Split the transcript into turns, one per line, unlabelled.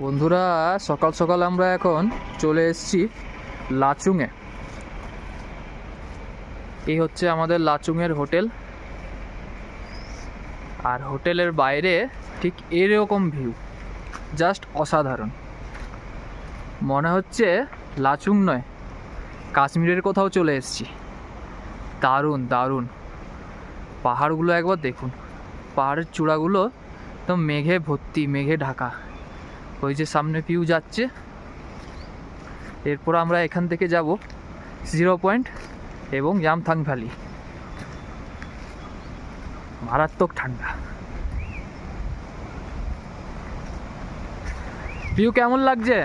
বন্ধুরা, সকাল সকাল আমরা এখন চলে এসেছি লাচুংয়ে। এই হচ্ছে আমাদের লাচুংয়ের হোটেল। আর হোটেলের বাইরে ঠিক এরকম ভিউ, জাস্ট অসাধারণ। মনে হচ্ছে লাচুং নয়, কাশ্মীরের কোথাও চলে এসেছি। দারুণ দারুণ। পাহাড়গুলো একবার দেখুন, পাহাড়ের চূড়াগুলো একদম মেঘে ভর্তি, মেঘে ঢাকা। ওই যে সামনে ভিউ যাচ্ছে। এরপর আমরা এখান থেকে যাব 0 পয়েন্ট এবং ইয়ামথাং ভ্যালি। মারাত্মক ঠান্ডা। ভিউ কেমন লাগছে?